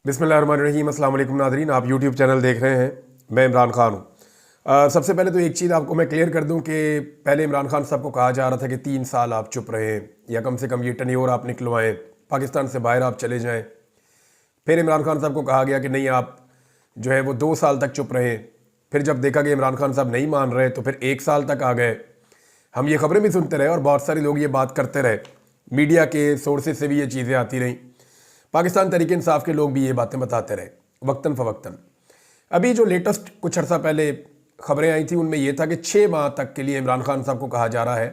बिस्मिल्लाहिर्रहमानिर्रहीम। अस्सलाम वालेकुम नाज़रीन, आप यूट्यूब चैनल देख रहे हैं। मैं इमरान खान हूँ। सबसे पहले तो एक चीज़ आपको मैं क्लियर कर दूँ कि पहले इमरान खान साहब को कहा जा रहा था कि 3 साल आप चुप रहें या कम से कम ये टन्योर आप निकलवाएं, पाकिस्तान से बाहर आप चले जाएं। फिर इमरान खान साहब को कहा गया कि नहीं, आप जो है वो 2 साल तक चुप रहें। फिर जब देखा कि इमरान खान साहब नहीं मान रहे तो फिर 1 साल तक आ गए। हम ये ख़बरें भी सुनते रहे और बहुत सारे लोग ये बात करते रहे, मीडिया के सोर्सेज से भी ये चीज़ें आती रहीं, पाकिस्तान तहरीक इंसाफ के लोग भी ये बातें बताते रहे वक्तन फ़वक्तन। अभी जो लेटेस्ट कुछ अर्सा पहले खबरें आई थी उनमें यह था कि 6 माह तक के लिए इमरान खान साहब को कहा जा रहा है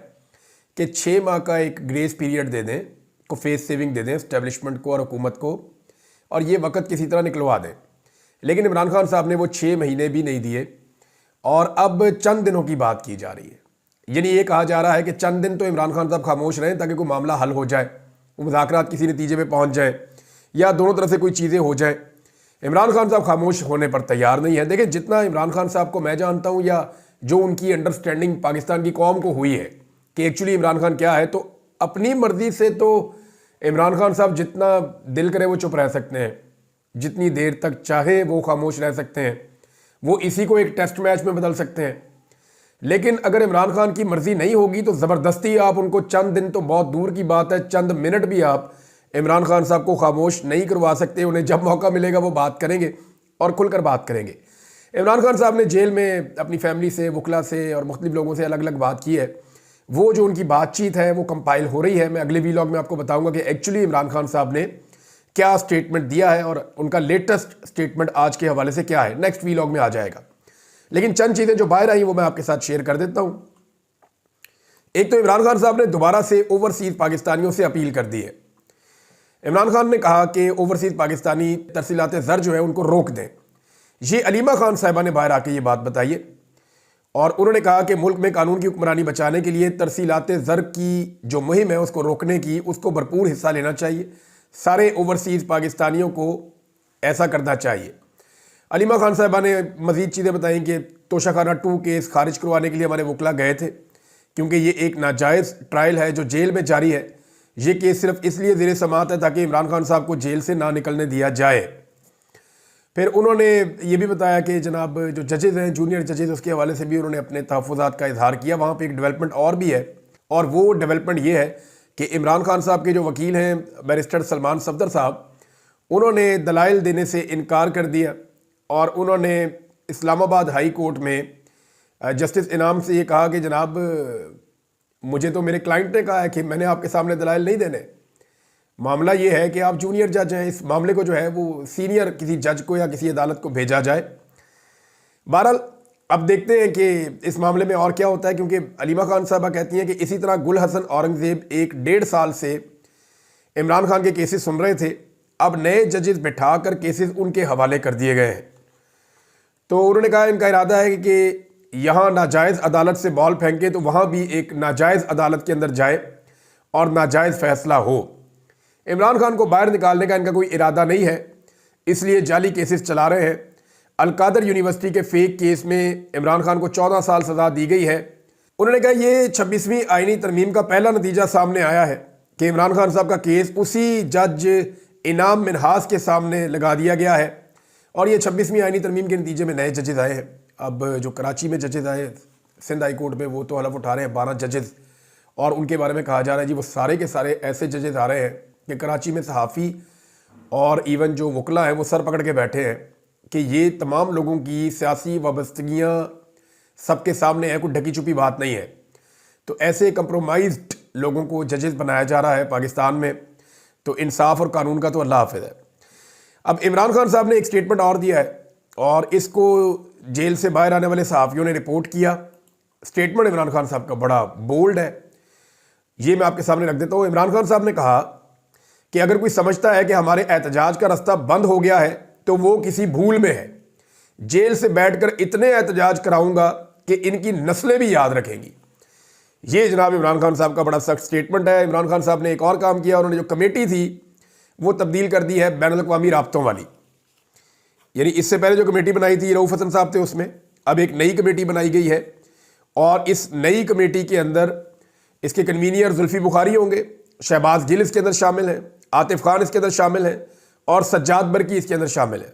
कि 6 माह का एक ग्रेस पीरियड दे दें, को फेस सेविंग दे दें इस्टेब्लिशमेंट को और हुकूमत को, और ये वक्त किसी तरह निकलवा दें। लेकिन इमरान खान साहब ने वो 6 महीने भी नहीं दिए और अब चंद दिनों की बात की जा रही है। यानी ये कहा जा रहा है कि चंद दिन तो इमरान खान साहब खामोश रहें ताकि कोई मामला हल हो जाए, मुज़ाकरात किसी नतीजे पे पहुंच जाए या दोनों तरफ से कोई चीज़ें हो जाए। इमरान खान साहब खामोश होने पर तैयार नहीं है। देखिए, जितना इमरान खान साहब को मैं जानता हूँ या जो उनकी अंडरस्टैंडिंग पाकिस्तान की कौम को हुई है कि एक्चुअली इमरान खान क्या है, तो अपनी मर्जी से तो इमरान खान साहब जितना दिल करे वो चुप रह सकते हैं, जितनी देर तक चाहे वो खामोश रह सकते हैं, वो इसी को एक टेस्ट मैच में बदल सकते हैं। लेकिन अगर इमरान खान की मर्जी नहीं होगी तो ज़बरदस्ती आप उनको चंद दिन तो बहुत दूर की बात है, चंद मिनट भी आप इमरान खान साहब को खामोश नहीं करवा सकते। उन्हें जब मौका मिलेगा वो बात करेंगे और खुलकर बात करेंगे। इमरान खान साहब ने जेल में अपनी फैमिली से, वकला से और मुख्तलिफ लोगों से अलग अलग बात की है। वो जो उनकी बातचीत है वो कंपाइल हो रही है। मैं अगले वीलॉग में आपको बताऊंगा कि एक्चुअली इमरान खान साहब ने क्या स्टेटमेंट दिया है और उनका लेटेस्ट स्टेटमेंट आज के हवाले से क्या है, नेक्स्ट वीलॉग में आ जाएगा। लेकिन चंद चीज़ें जो बाहर आई वो मैं आपके साथ शेयर कर देता हूँ। एक तो इमरान खान साहब ने दोबारा से ओवरसीज़ पाकिस्तानियों से अपील कर दी है। इमरान खान ने कहा कि ओवरसीज़ पाकिस्तानी तरसीलात ज़र जो है उनको रोक दें। ये अलीमा खान साहिबा ने बाहर आके ये बात बताई है और उन्होंने कहा कि मुल्क में कानून की हुक्मरानी बचाने के लिए तरसीलात ज़र की जो मुहिम है उसको रोकने की, उसको भरपूर हिस्सा लेना चाहिए। सारे ओवरसीज़ पाकिस्तानियों को ऐसा करना चाहिए। अलीमा खान साहिबा ने मज़ीद चीज़ें बताई कि तोशाखाना 2 केस खारिज करवाने के लिए हमारे वकला गए थे, क्योंकि ये एक नाजायज़ ट्रायल है जो जेल में जारी है। ये केस सिर्फ इसलिए ज़ेरे समात है ताकि इमरान खान साहब को जेल से ना निकलने दिया जाए। फिर उन्होंने ये भी बताया कि जनाब जो जजेज़ हैं, जूनियर जजेज़, उसके हवाले से भी उन्होंने अपने तहफ़्फ़ुज़ात का इजहार किया। वहाँ पे एक डेवलपमेंट और भी है और वो डेवलपमेंट ये है कि इमरान खान साहब के जो वकील हैं बैरिस्टर सलमान सफदर साहब, उन्होंने दलाइल देने से इनकार कर दिया और उन्होंने इस्लामाबाद हाई कोर्ट में जस्टिस इनाम से ये कहा कि जनाब मुझे तो मेरे क्लाइंट ने कहा है कि मैंने आपके सामने दलाइल नहीं देने। मामला ये है कि आप जूनियर जज हैं, इस मामले को जो है वो सीनियर किसी जज को या किसी अदालत को भेजा जाए। बहरहाल अब देखते हैं कि इस मामले में और क्या होता है, क्योंकि अलीमा खान साहबा कहती हैं कि इसी तरह गुल हसन औरंगज़ेब 1-1.5 साल से इमरान खान के केसेस सुन रहे थे। अब नए जजेस बैठा कर केसेस उनके हवाले कर दिए गए हैं। तो उन्होंने कहा इनका इरादा है कि यहाँ नाजायज़ अदालत से बॉल फेंके तो वहाँ भी एक नाजायज़ अदालत के अंदर जाए और नाजायज़ फ़ैसला हो। इमरान खान को बाहर निकालने का इनका कोई इरादा नहीं है, इसलिए जाली केसेस चला रहे हैं। अलकादर यूनिवर्सिटी के फेक केस में इमरान खान को 14 साल सज़ा दी गई है। उन्होंने कहा ये 26वीं आईनी तरमीम का पहला नतीजा सामने आया है कि इमरान खान साहब का केस उसी जज इनाम मिनहास के सामने लगा दिया गया है और ये 26वीं आईनी तरमीम के नतीजे में नए जजेस आए हैं। अब जो कराची में जजेस आए सिंध हाई कोर्ट में, वो तो हलफ उठा रहे हैं 12 जजेस, और उनके बारे में कहा जा रहा है जी वो सारे के सारे ऐसे जजेस आ रहे हैं कि कराची में सहाफ़ी और इवन जो वकला हैं वो सर पकड़ के बैठे हैं कि ये तमाम लोगों की सियासी वाबस्तगियाँ सबके सामने है, कोई ढकी छुपी बात नहीं है। तो ऐसे कंप्रोमाइज्ड लोगों को जजेस बनाया जा रहा है पाकिस्तान में। तो इंसाफ और कानून का तो अल्लाह हाफ़िज़ है। अब इमरान खान साहब ने एक स्टेटमेंट और दिया है और इसको जेल से बाहर आने वाले सहाफ़ियों ने रिपोर्ट किया। स्टेटमेंट इमरान खान साहब का बड़ा बोल्ड है, ये मैं आपके सामने रख देता हूँ। इमरान खान साहब ने कहा कि अगर कोई समझता है कि हमारे एहतजाज का रास्ता बंद हो गया है तो वो किसी भूल में है। जेल से बैठकर इतने एहतजाज कराऊंगा कि इनकी नस्लें भी याद रखेंगी। ये जनाब इमरान खान साहब का बड़ा सख्त स्टेटमेंट है। इमरान खान साहब ने एक और काम किया, उन्होंने जो कमेटी थी वो तब्दील कर दी है बैनुल-अक़वामी राब्तों वाली। यानी इससे पहले जो कमेटी बनाई थी रऊफ़ हसन साहब थे, उसमें अब एक नई कमेटी बनाई गई है और इस नई कमेटी के अंदर इसके कन्वीनियर जुल्फ़ी बुखारी होंगे, शहबाज गिल इसके अंदर शामिल हैं, आतिफ खान इसके अंदर शामिल हैं और सज्जाद बरकी इसके अंदर शामिल है।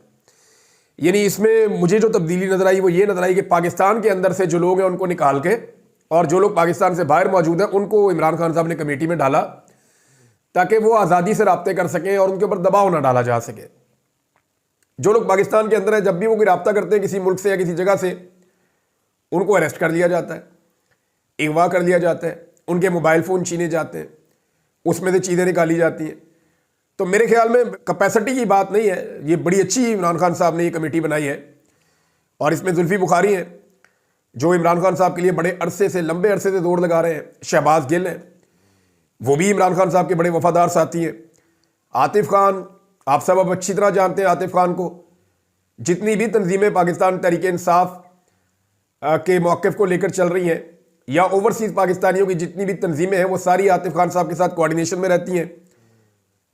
यानी इसमें मुझे जो तब्दीली नजर आई वो ये नजर आई कि पाकिस्तान के अंदर से जो लोग हैं उनको निकाल के और जो लोग पाकिस्तान से बाहर मौजूद हैं उनको इमरान खान साहब ने कमेटी में डाला ताकि वो आज़ादी से रब्ते कर सकें और उनके ऊपर दबाव ना डाला जा सके। जो लोग पाकिस्तान के अंदर हैं, जब भी वो कोई रब्ता करते हैं किसी मुल्क से या किसी जगह से, उनको अरेस्ट कर लिया जाता है, अगवा कर लिया जाता है, उनके मोबाइल फ़ोन छीने जाते हैं, उसमें से चीज़ें निकाली जाती हैं। तो मेरे ख्याल में कैपेसिटी की बात नहीं है, ये बड़ी अच्छी इमरान खान साहब ने ये कमेटी बनाई है। और इसमें जुल्फी बुखारी हैं जो इमरान खान साहब के लिए बड़े अरसे से, लंबे अरसे से दौड़ लगा रहे हैं। शहबाज गिल हैं, वो भी इमरान खान साहब के बड़े वफादार साथी हैं। आतिफ खान, आप सब अब अच्छी तरह जानते हैं आतिफ खान को। जितनी भी तंजीमें पाकिस्तान तहरीक इंसाफ के मौक़िफ़ को लेकर चल रही हैं या ओवरसीज़ पाकिस्तानियों की जितनी भी तंजीमें हैं वो सारी आतिफ खान साहब के साथ कोऑर्डिनेशन में रहती हैं।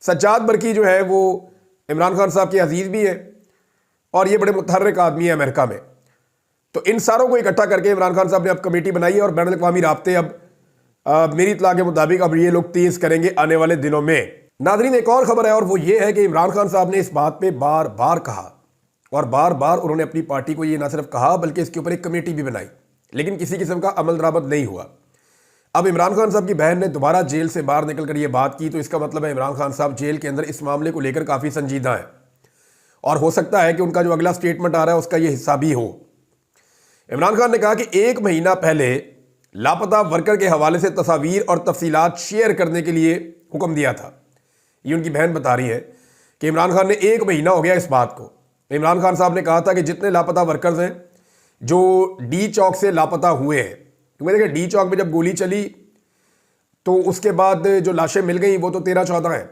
सज्जाद बरकी जो है वो इमरान खान साहब के अजीज़ भी हैं और ये बड़े मुतहर्रिक आदमी हैं अमेरिका में। तो इन सारों को इकट्ठा करके इमरान खान साहब ने अब कमेटी बनाई है और बैनुल अक़वामी राब्ते अब मेरी इत्तला के मुताबिक अब ये लोग तेज़ करेंगे आने वाले दिनों में। नाज़रीन, एक और ख़बर है और वो ये है कि इमरान खान साहब ने इस बात पे बार बार कहा और बार बार उन्होंने अपनी पार्टी को ये ना सिर्फ कहा बल्कि इसके ऊपर एक कमेटी भी बनाई, लेकिन किसी किस्म का अमल दरामद नहीं हुआ। अब इमरान खान साहब की बहन ने दोबारा जेल से बाहर निकल कर ये बात की, तो इसका मतलब है इमरान खान साहब जेल के अंदर इस मामले को लेकर काफ़ी संजीदा है और हो सकता है कि उनका जो अगला स्टेटमेंट आ रहा है उसका ये हिस्सा भी हो। इमरान खान ने कहा कि 1 महीना पहले लापता वर्कर के हवाले से तस्वीर और तफसीलात शेयर करने के लिए हुक्म दिया था। ये उनकी बहन बता रही है कि इमरान खान ने 1 महीना हो गया इस बात को। इमरान खान साहब ने कहा था कि जितने लापता वर्कर्स हैं जो डी चौक से लापता हुए हैं, क्योंकि देखिए डी चौक में जब गोली चली तो उसके बाद जो लाशें मिल गई वो तो 13-14 हैं।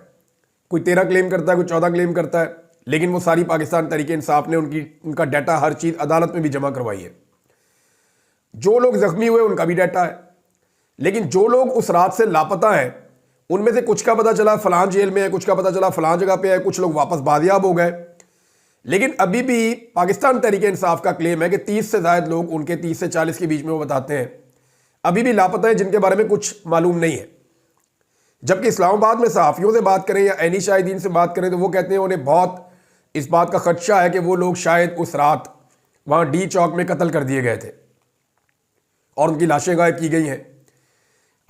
कोई 13 क्लेम करता है, कोई 14 क्लेम करता है, लेकिन वो सारी पाकिस्तान तहरीक इंसाफ ने उनका डाटा हर चीज़ अदालत में भी जमा करवाई है। जो लोग जख्मी हुए उनका भी डाटा है, लेकिन जो लोग उस रात से लापता हैं उनमें से कुछ का पता चला फलां जेल में है, कुछ का पता चला फलां जगह पे है, कुछ लोग वापस बादियाब हो गए। लेकिन अभी भी पाकिस्तान तहरीक इंसाफ का क्लेम है कि 30 से ज़ायद लोग, उनके 30 से 40 के बीच में वो बताते हैं, अभी भी लापता हैं जिनके बारे में कुछ मालूम नहीं है। जबकि इस्लामाबाद में सहाफ़ियों से बात करें या ऐनी शाहिदीन से बात करें तो वो कहते हैं उन्हें बहुत इस बात का खदशा है कि वो लोग शायद उस रात वहाँ डी चौक में कत्ल कर दिए गए थे और उनकी लाशें गायब की गई हैं।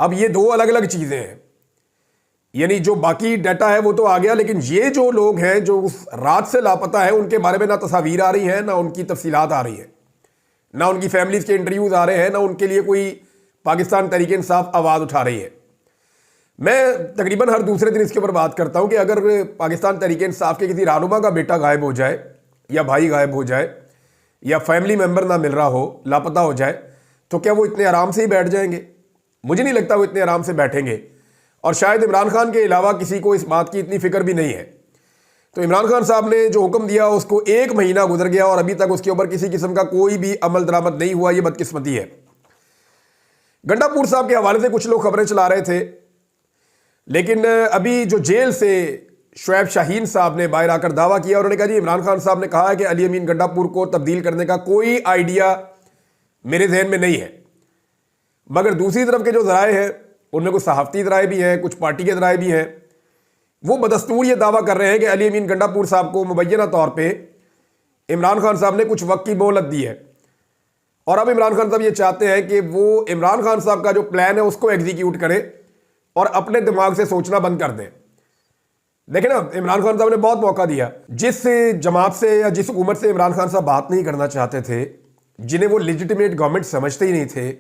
अब ये 2 अलग अलग चीज़ें हैं, यानी जो बाकी डाटा है वो तो आ गया, लेकिन ये जो लोग हैं जो उस रात से लापता है उनके बारे में ना तस्वीर आ रही है, ना उनकी तफसीलात आ रही है, ना उनकी फैमिलीज़ के इंटरव्यूज़ आ रहे हैं, ना उनके लिए कोई पाकिस्तान तहरीक इंसाफ आवाज़ उठा रही है। मैं तकरीबन हर दूसरे दिन इसके ऊपर बात करता हूँ कि अगर पाकिस्तान तहरीक इंसाफ के किसी रहनुमा का बेटा गायब हो जाए या भाई गायब हो जाए या फैमिली मेम्बर ना मिल रहा हो, लापता हो जाए, तो क्या वो इतने आराम से ही बैठ जाएंगे? मुझे नहीं लगता वो इतने आराम से बैठेंगे और शायद इमरान खान के अलावा किसी को इस बात की इतनी फिक्र भी नहीं है। तो इमरान खान साहब ने जो हुक्म दिया उसको 1 महीना गुजर गया और अभी तक उसके ऊपर किसी किस्म का कोई भी अमल दरामद नहीं हुआ। ये बदकिस्मती है। गंडापुर साहब के हवाले से कुछ लोग खबरें चला रहे थे, लेकिन अभी जो जेल से शुएब शाहीन साहब ने बाहर आकर दावा किया, उन्होंने कहा जी इमरान खान साहब ने कहा है कि अली अमीन गंडापुर को तब्दील करने का कोई आइडिया मेरे जहन में नहीं है। मगर दूसरी तरफ के जो ज़राए हैं उनमें कुछ सहाफ़ती ज़राए भी हैं, कुछ पार्टी के ज़राए भी हैं, वो बदस्तूर ये दावा कर रहे हैं कि अली अमीन गंडापुर साहब को मुबैना तौर पे इमरान खान साहब ने कुछ वक्त की मोहलत दी है और अब इमरान खान साहब ये चाहते हैं कि वो इमरान खान साहब का जो प्लान है उसको एग्जीक्यूट करें और अपने दिमाग से सोचना बंद कर दें। देखें ना, इमरान खान साहब ने बहुत मौका दिया। जिस जमात से या जिस हुकूमत से इमरान खान साहब बात नहीं करना चाहते थे, जिन्हें वो लेजिटिमेट गवर्नमेंट समझते ही नहीं थे,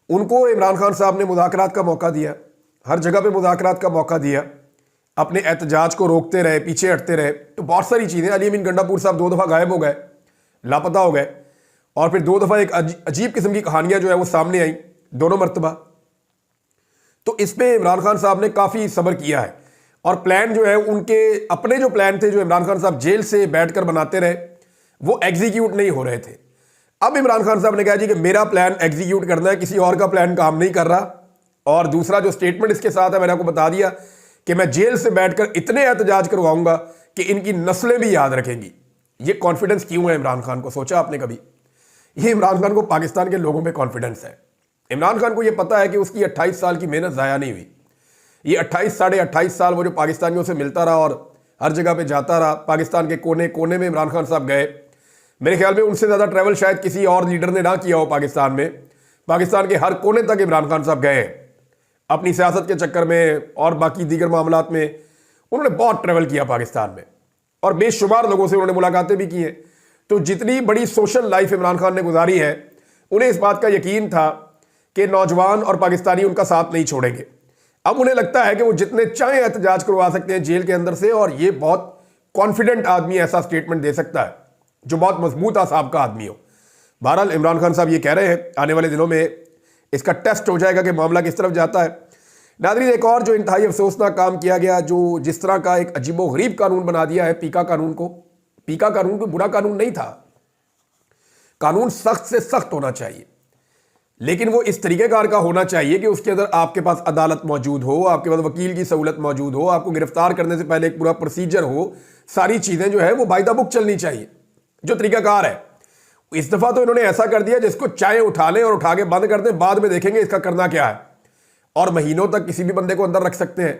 उनको इमरान खान साहब ने मुज़ाकरात का मौका दिया, हर जगह पे मुज़ाकरात का मौका दिया, अपने एहतजाज को रोकते रहे, पीछे हटते रहे। तो बहुत सारी चीज़ें, अली अमीन गंडापुर साहब 2 दफ़ा गायब हो गए, लापता हो गए और फिर 2 दफ़ा एक अजीब किस्म की कहानियाँ जो है वो सामने आई, दोनों मरतबा। तो इस पर इमरान खान साहब ने काफ़ी सब्र किया है और प्लान जो है उनके अपने जो प्लान थे जो इमरान खान साहब जेल से बैठकर बनाते रहे वो एग्जीक्यूट नहीं हो रहे थे। अब इमरान खान साहब ने कहा जी कि मेरा प्लान एग्जीक्यूट करना है, किसी और का प्लान काम नहीं कर रहा। और दूसरा जो स्टेटमेंट इसके साथ है, मैंने आपको बता दिया कि मैं जेल से बैठकर इतने एहतजाज करवाऊंगा कि इनकी नस्लें भी याद रखेंगी। ये कॉन्फिडेंस क्यों है इमरान खान को, सोचा आपने कभी? ये इमरान खान को पाकिस्तान के लोगों में कॉन्फिडेंस है। इमरान खान को ये पता है कि उसकी 28 साल की मेहनत ज़ाया नहीं हुई। ये 28 साढ़े 28 साल वो जो पाकिस्तानियों से मिलता रहा और हर जगह पे जाता रहा, पाकिस्तान के कोने कोने में इमरान खान साहब गए। मेरे ख्याल में उनसे ज़्यादा ट्रैवल शायद किसी और लीडर ने ना किया हो पाकिस्तान में। पाकिस्तान के हर कोने तक इमरान खान साहब गए अपनी सियासत के चक्कर में और बाकी दीगर मामलात में। उन्होंने बहुत ट्रैवल किया पाकिस्तान में और बेशुमार लोगों से उन्होंने मुलाकातें भी की हैं। तो जितनी बड़ी सोशल लाइफ इमरान खान ने गुजारी है, उन्हें इस बात का यकीन था कि नौजवान और पाकिस्तानी उनका साथ नहीं छोड़ेंगे। अब उन्हें लगता है कि वो जितने चाहे एहतजाज करवा सकते हैं जेल के अंदर से, और ये बहुत कॉन्फिडेंट आदमी ऐसा स्टेटमेंट दे सकता है जो बहुत मजबूत आसाब का आदमी हो। बहरहाल इमरान खान साहब ये कह रहे हैं, आने वाले दिनों में इसका टेस्ट हो जाएगा कि मामला किस तरफ जाता है। नाज़रीन, एक और जो इंतहाई अफसोसनाक काम किया गया, जो जिस तरह का एक अजीबोगरीब कानून बना दिया है पीका कानून को। पीका कानून कोई बुरा कानून नहीं था, कानून सख्त से सख्त होना चाहिए, लेकिन वो इस तरीकेकार का होना चाहिए कि उसके अंदर आपके पास अदालत मौजूद हो, आपके पास वकील की सहूलत मौजूद हो, आपको गिरफ्तार करने से पहले एक पूरा प्रोसीजर हो, सारी चीज़ें जो है वो बाय द बुक चलनी चाहिए, जो तरीकाकार है। इस दफ़ा तो इन्होंने ऐसा कर दिया जिसको चाहे उठा लें और उठा के बंद कर दें, बाद में देखेंगे इसका करना क्या है। और महीनों तक किसी भी बंदे को अंदर रख सकते हैं,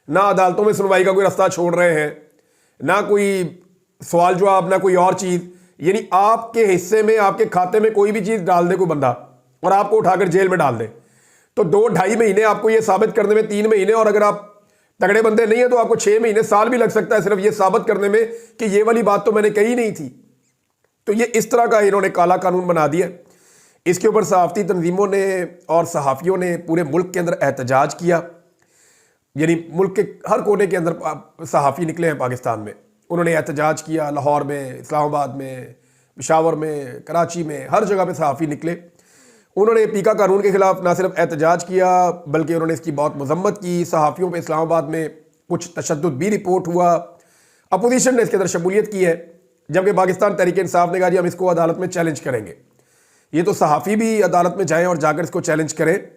ना अदालतों में सुनवाई का कोई रास्ता छोड़ रहे हैं, ना कोई सवाल जवाब, ना कोई और चीज़। यानी आपके हिस्से में, आपके खाते में कोई भी चीज़ डाल दे कोई बंदा और आपको उठाकर जेल में डाल दे, तो 2-2.5 महीने आपको ये साबित करने में, 3 महीने, और अगर आप तगड़े बंदे नहीं है तो आपको 6 महीने, साल भी लग सकता है सिर्फ ये साबित करने में कि ये वाली बात तो मैंने कही नहीं थी। तो ये इस तरह का इन्होंने काला कानून बना दिया। इसके ऊपर सहाफ़ती तंजीमों ने और सहाफ़ियों ने पूरे मुल्क के अंदर एहतजाज किया। यानी मुल्क के हर कोने के अंदर सहाफ़ी निकले हैं पाकिस्तान में, उन्होंने एहतजाज किया। लाहौर में, इस्लामाबाद में, पेशावर में, कराची में, हर जगह पे सहाफ़ी निकले। उन्होंने पीका कानून के खिलाफ ना सिर्फ एहतजाज किया बल्कि उन्होंने इसकी बहुत मजम्मत की। सहाफ़ियों पे इस्लामाबाद में कुछ तशद्दुद भी रिपोर्ट हुआ। अपोजिशन ने इसके अंदर शमूलियत की है, जबकि पाकिस्तान तहरीक इंसाफ ने कहा जी हम इसको अदालत में चैलेंज करेंगे। ये तो सहाफ़ी भी अदालत में जाएं और जाकर इसको चैलेंज करें।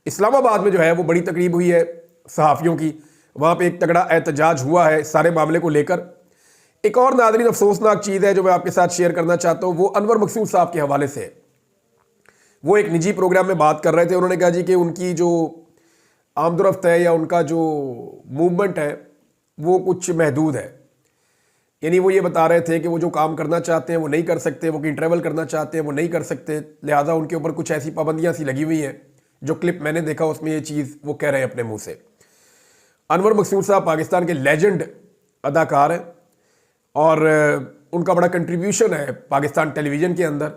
इस्लामाबाद में जो है वो बड़ी तकरीब हुई है सहाफ़ियों की, वहाँ पे एक तगड़ा एहतजाज हुआ है सारे मामले को लेकर। एक और नाज़रीन अफसोसनाक चीज़ है जो मैं आपके साथ शेयर करना चाहता हूँ, वो अनवर मकसूद साहब के हवाले से है। वो एक निजी प्रोग्राम में बात कर रहे थे। उन्होंने कहा जी कि उनकी जो आमदरफ्त है या उनका जो मूवमेंट है वो कुछ महदूद है। यानी वो ये बता रहे थे कि वो जो काम करना चाहते हैं वो नहीं कर सकते, वो कहीं ट्रैवल करना चाहते हैं वो नहीं कर सकते, लिहाजा उनके ऊपर कुछ ऐसी पाबंदियां सी लगी हुई हैं। जो क्लिप मैंने देखा उसमें ये चीज़ वो कह रहे हैं अपने मुंह से। अनवर मकसूद साहब पाकिस्तान के लेजेंड अदाकार हैं और उनका बड़ा कंट्रीब्यूशन है पाकिस्तान टेलीविज़न के अंदर।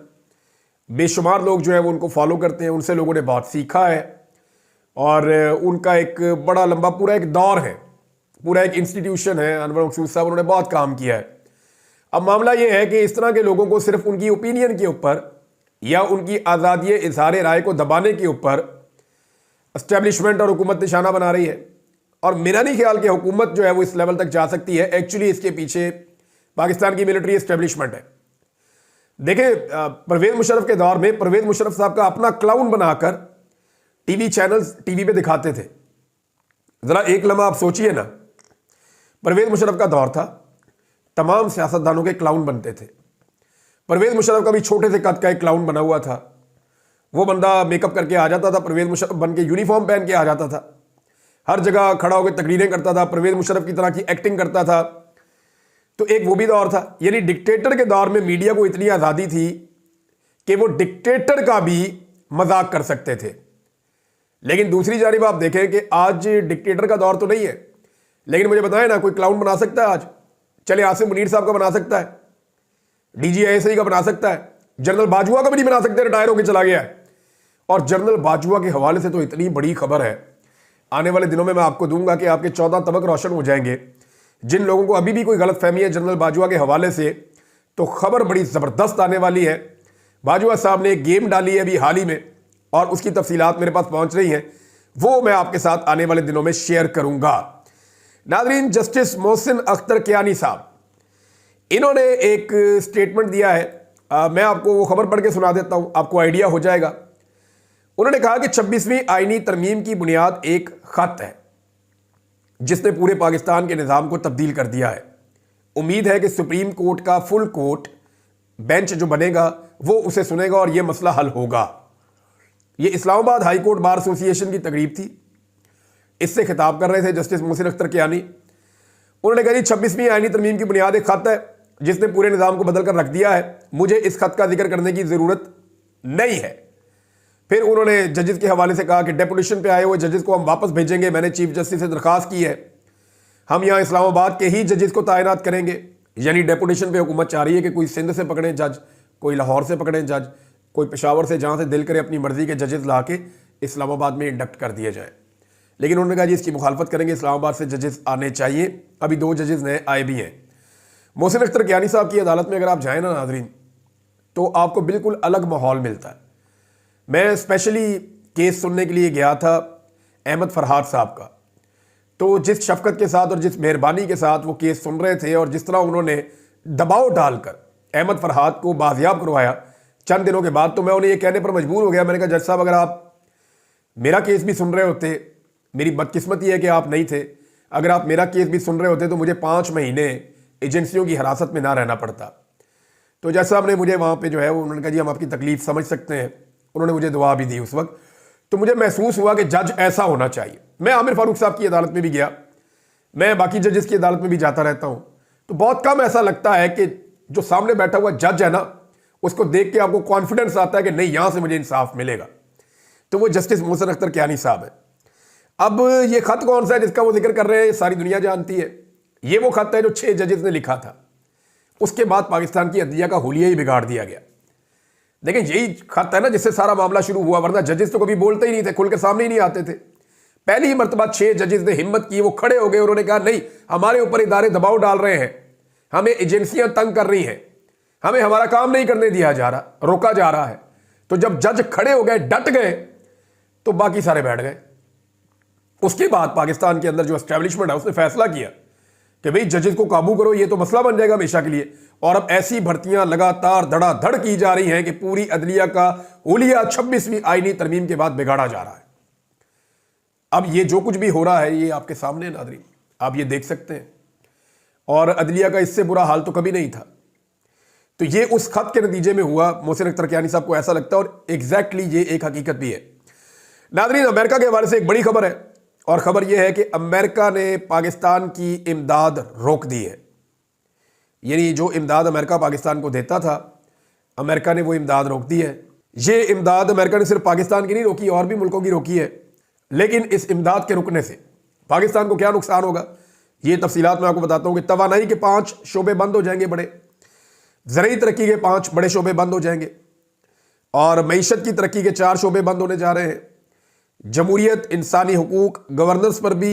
बेशुमार लोग जो है वो उनको फॉलो करते हैं, उनसे लोगों ने बहुत सीखा है और उनका एक बड़ा लंबा पूरा एक दौर है, पूरा एक इंस्टीट्यूशन है। अनवर मकसूद साहब उन्होंने बहुत काम किया है। अब मामला ये है कि इस तरह के लोगों को सिर्फ उनकी ओपिनियन के ऊपर या उनकी आज़ादी इजहार राय को दबाने के ऊपर एस्टेब्लिशमेंट और हुकूमत निशाना बना रही है। और मेरा नहीं ख्याल कि हुकूमत जो है वो इस लेवल तक जा सकती है। एक्चुअली इसके पीछे पाकिस्तान की मिलिट्री एस्टेब्लिशमेंट है। देखिए, परवेज़ मुशर्रफ के दौर में परवेज़ मुशर्रफ साहब का अपना क्लाउन बनाकर टीवी चैनल्स टीवी पे दिखाते थे। ज़रा एक लम्हा आप सोचिए ना, परवेज़ मुशर्रफ का दौर था, तमाम सियासतदानों के क्लाउन बनते थे। परवेज़ मुशर्रफ का भी छोटे से कद का एक क्लाउन बना हुआ था। वो बंदा मेकअप करके आ जाता था, परवेज़ मुशर्रफ बन के यूनिफॉर्म पहन के आ जाता था, हर जगह खड़ा होकर तकरीरें करता था, परवेज़ मुशर्रफ की तरह की एक्टिंग करता था। तो एक वो भी दौर था। यानी डिक्टेटर के दौर में मीडिया को इतनी आज़ादी थी कि वो डिक्टेटर का भी मजाक कर सकते थे। लेकिन दूसरी जानिब आप देखें कि आज डिक्टेटर का दौर तो नहीं है, लेकिन मुझे बताएं ना, कोई क्लाउन बना सकता है आज? चले आसिम मुनीर साहब का बना सकता है, DGISI का बना सकता है, जनरल बाजवा का भी नहीं बना सकते, रिटायर होकर चला गया है। और जनरल बाजवा के हवाले से तो इतनी बड़ी खबर है, आने वाले दिनों में मैं आपको दूंगा कि आपके 14 तबक रोशन हो जाएंगे। जिन लोगों को अभी भी कोई गलत फहमी है जनरल बाजवा के हवाले से, तो खबर बड़ी ज़बरदस्त आने वाली है। बाजवा साहब ने एक गेम डाली है अभी हाल ही में और उसकी तफसीलात मेरे पास पहुंच रही हैं, वो मैं आपके साथ आने वाले दिनों में शेयर करूंगा। नाज़रीन, जस्टिस मोहसिन अख्तर कियानी साहब, इन्होंने एक स्टेटमेंट दिया है। मैं आपको वो खबर पढ़ के सुना देता हूं, आपको आइडिया हो जाएगा। उन्होंने कहा कि 26वीं आईनी तरमीम की बुनियाद एक खत है जिसने पूरे पाकिस्तान के निज़ाम को तब्दील कर दिया है। उम्मीद है कि सुप्रीम कोर्ट का फुल कोर्ट बेंच जो बनेगा वो उसे सुनेगा और यह मसला हल होगा। ये Islamabad high court bar association की तकरीब थी, इससे खिताब कर रहे थे जस्टिस मोहसिन अख्तर कियानी। उन्होंने कहा जी 26वीं आईनी तरमीम की बुनियाद एक खत है जिसने पूरे निज़ाम को बदल कर रख दिया है, मुझे इस खत का जिक्र करने की ज़रूरत नहीं है। फिर उन्होंने जजेस के हवाले से कहा कि डेपुटेशन पे आए हुए जजेस को हम वापस भेजेंगे, मैंने चीफ जस्टिस से दरख्वास्त की है, हम यहाँ इस्लामाबाद के ही जजेस को तैनात करेंगे। यानी डेपुटेशन पे हुकूमत चाह रही है कि कोई सिंध से पकड़े जज, कोई लाहौर से पकड़े जज, कोई पेशावर से, जहाँ से दिल करे अपनी मर्जी के जजेस ला के इस्लामाबाद में इंडक्ट कर दिए जाए। लेकिन उन्होंने कहा जी इसकी मुखालफत करेंगे, इस्लामाबाद से जजेस आने चाहिए। अभी 2 जजेस नए आए भी हैं। मोहसिन अख्तर कियानी साहब की अदालत में अगर आप जाएँ ना नाज़रीन, तो आपको बिल्कुल अलग माहौल मिलता है। मैं स्पेशली केस सुनने के लिए गया था अहमद फरहाद साहब का, तो जिस शफकत के साथ और जिस मेहरबानी के साथ वो केस सुन रहे थे और जिस तरह उन्होंने दबाव डालकर अहमद फरहाद को बाजियाब करवाया चंद दिनों के बाद, तो मैं उन्हें ये कहने पर मजबूर हो गया। मैंने कहा जज साहब अगर आप मेरा केस भी सुन रहे होते, मेरी बदकिस्मती है कि आप नहीं थे, अगर आप मेरा केस भी सुन रहे होते तो मुझे 5 महीने एजेंसियों की हिरासत में ना रहना पड़ता। तो जज साहब ने मुझे वहाँ पे जो है वो उन्होंने कहा जी हम आपकी तकलीफ समझ सकते हैं। उन्होंने मुझे दुआ भी दी उस वक्त। तो मुझे महसूस हुआ कि जज ऐसा होना चाहिए। मैं आमिर फारूक साहब की अदालत में भी गया, मैं बाकी जजेस की अदालत में भी जाता रहता हूँ, तो बहुत कम ऐसा लगता है कि जो सामने बैठा हुआ जज है ना, उसको देख के आपको कॉन्फिडेंस आता है कि नहीं यहाँ से मुझे इंसाफ मिलेगा। तो वो जस्टिस मोहसिन अख्तर कियानी साहब है। अब ये खत कौन सा है जिसका वो जिक्र कर रहे हैं, सारी दुनिया जानती है। ये वो खत है जो 6 जजेस ने लिखा था। उसके बाद पाकिस्तान की अदलिया का हुलिया ही बिगाड़ दिया गया। देखिए यही खत है ना जिससे सारा मामला शुरू हुआ, वरना जजेस तो कभी बोलते ही नहीं थे, खुल के सामने ही नहीं आते थे। पहली ही मरतबा 6 जजेस ने हिम्मत की, वो खड़े हो गए, उन्होंने कहा नहीं हमारे ऊपर इदारे दबाव डाल रहे हैं, हमें एजेंसियां तंग कर रही हैं, हमें हमारा काम नहीं करने दिया जा रहा, रोका जा रहा है। तो जब जज खड़े हो गए, डट गए, तो बाकी सारे बैठ गए। उसके बाद पाकिस्तान के अंदर जो एस्टैब्लिशमेंट है उसने फैसला किया कि भाई जजेस को काबू करो, ये तो मसला बन जाएगा हमेशा के लिए। और अब ऐसी भर्तियां लगातार धड़ाधड़ की जा रही हैं कि पूरी अदलिया का हुलिया 26वीं आईनी तरमीम के बाद बिगाड़ा जा रहा है। अब ये जो कुछ भी हो रहा है ये आपके सामने नाज़रीन, आप ये देख सकते हैं। और अदलिया का इससे बुरा हाल तो कभी नहीं था। तो ये उस खत के नतीजे में हुआ। मोहसिन अख्तर कियानी साहब को ऐसा लगता है, और एग्जैक्टली ये एक हकीकत भी है। नाज़रीन अमेरिका के हवाले से एक बड़ी खबर है, और खबर यह है कि अमेरिका ने पाकिस्तान की इमदाद रोक दी है। यानी जो इमदाद अमेरिका पाकिस्तान को देता था, अमेरिका ने वो इमदाद रोक दी है। ये इमदाद अमेरिका ने सिर्फ पाकिस्तान की नहीं रोकी, और भी मुल्कों की रोकी है। लेकिन इस इमदाद के रुकने से पाकिस्तान को क्या नुकसान होगा, ये तफसीलात मैं आपको बताता हूँ कि तवानाई के 5 शोबे बंद हो जाएंगे बड़े, ज़रूरी तरक्की के 5 बड़े शोबे बंद हो जाएंगे, और मईशत की तरक्की के 4 शोबे बंद होने जा रहे हैं। जमहूरियत, इंसानी हुकूक, गवर्नेंस पर भी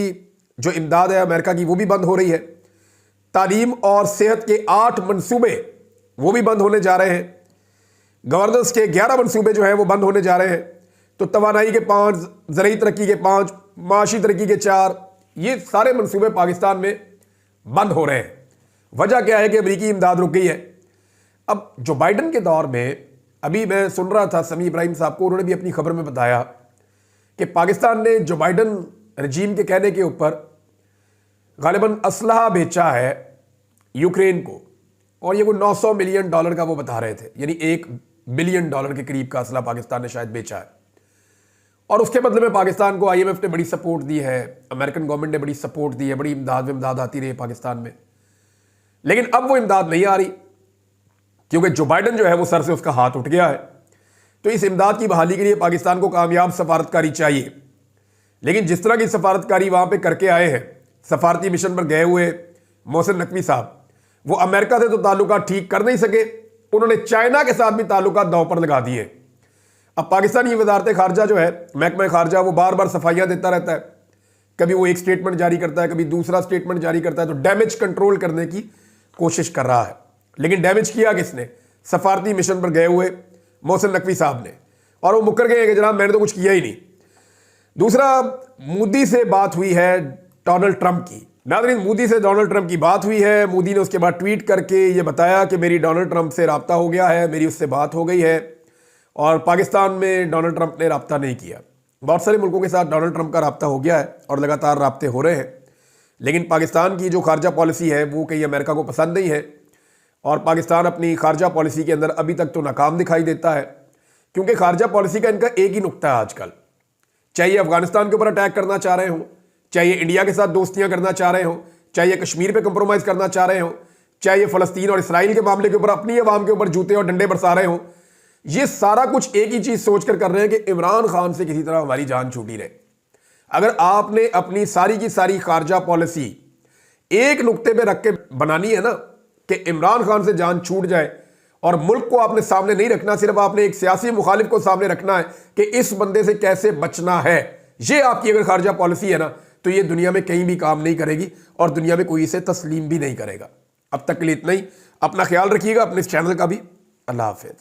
जो इमदाद है अमेरिका की वो भी बंद हो रही है। तालीम और सेहत के 8 मनसूबे वो भी बंद होने जा रहे हैं। गवर्नेंस के 11 मनसूबे जो हैं वो बंद होने जा रहे हैं। तो तवानाई के 5, ज़रूरी तरक्की के 5, माशी तरक्की के 4, ये सारे मनसूबे पाकिस्तान में बंद हो रहे हैं। वजह क्या है कि अमरीकी इमदाद रुक गई है। अब जो बाइडन के दौर में, अभी मैं सुन रहा था समी इब्राहिम साहब को, उन्होंने भी अपनी खबर में बताया कि पाकिस्तान ने जो बाइडन रजीम के कहने के ऊपर गालिबन असलहा बेचा है यूक्रेन को, और ये कोई $900 मिलियन का वो बता रहे थे, यानी $1 बिलियन के करीब का असला पाकिस्तान ने शायद बेचा है। और उसके बदले में पाकिस्तान को IMF ने बड़ी सपोर्ट दी है, अमेरिकन गवर्नमेंट ने बड़ी सपोर्ट दी है, बड़ी इमदाद आती रही है पाकिस्तान में। लेकिन अब वो इमदाद नहीं आ रही, क्योंकि जो बाइडन जो है वो सर से उसका हाथ उठ गया है। तो इस इमदाद की बहाली के लिए पाकिस्तान को कामयाब सफारतकारी चाहिए। लेकिन जिस तरह की सफारतकारी वहाँ पे करके आए हैं, सफारती मिशन पर गए हुए मोहसिन नकवी साहब, वो अमेरिका से तो ताल्लुकात ठीक कर नहीं सके, उन्होंने चाइना के साथ भी ताल्लुकात दांव पर लगा दिए। अब पाकिस्तानी वजारत खारजा जो है, महकमा खारजा, वो बार बार सफाइयाँ देता रहता है। कभी वो एक स्टेटमेंट जारी करता है, कभी दूसरा स्टेटमेंट जारी करता है, तो डैमेज कंट्रोल करने की कोशिश कर रहा है। लेकिन डैमेज किया किसने? सफारती मिशन पर गए हुए मोहसिन नकवी साहब ने, और वो मुकर गए कि जनाब मैंने तो कुछ किया ही नहीं। दूसरा, मोदी से बात हुई है डोनाल्ड ट्रंप की। नाज़रीन, मोदी से डोनाल्ड ट्रंप की बात हुई है। मोदी ने उसके बाद ट्वीट करके ये बताया कि मेरी डोनाल्ड ट्रंप से रब्ता हो गया है, मेरी उससे बात हो गई है, और पाकिस्तान में डोनाल्ड ट्रंप ने रब्ता नहीं किया। बहुत सारे मुल्कों के साथ डोनाल्ड ट्रंप का रब्ता हो गया है और लगातार रब्ते हो रहे हैं। लेकिन पाकिस्तान की जो खारजा पॉलिसी है वो कहीं अमेरिका को पसंद नहीं है, और पाकिस्तान अपनी खारजा पॉलिसी के अंदर अभी तक तो नाकाम दिखाई देता है। क्योंकि खारजा पॉलिसी का इनका एक ही नुक्ता है आजकल, चाहे अफगानिस्तान के ऊपर अटैक करना चाह रहे हो, चाहे इंडिया के साथ दोस्तियां करना चाह रहे हो, चाहे ये कश्मीर पे कंप्रोमाइज़ करना चाह रहे हो, चाहे ये फ़लस्तीन और इसराइल के मामले के ऊपर अपनी आवाम के ऊपर जूते और डंडे बरसा रहे हो, ये सारा कुछ एक ही चीज़ सोच कर रहे हैं कि इमरान खान से किसी तरह हमारी जान छूटी रहे। अगर आपने अपनी सारी की सारी खारजा पॉलिसी एक नुक्ते पे रख के बनानी है ना कि इमरान खान से जान छूट जाए, और मुल्क को आपने सामने नहीं रखना, सिर्फ आपने एक सियासी मुखालिफ को सामने रखना है कि इस बंदे से कैसे बचना है, ये आपकी अगर खारजा पॉलिसी है ना, तो ये दुनिया में कहीं भी काम नहीं करेगी और दुनिया में कोई इसे तस्लीम भी नहीं करेगा। अब तक के लिए इतना ही। अपना ख्याल रखिएगा, अपने इस चैनल का भी। अल्लाह हाफिज़।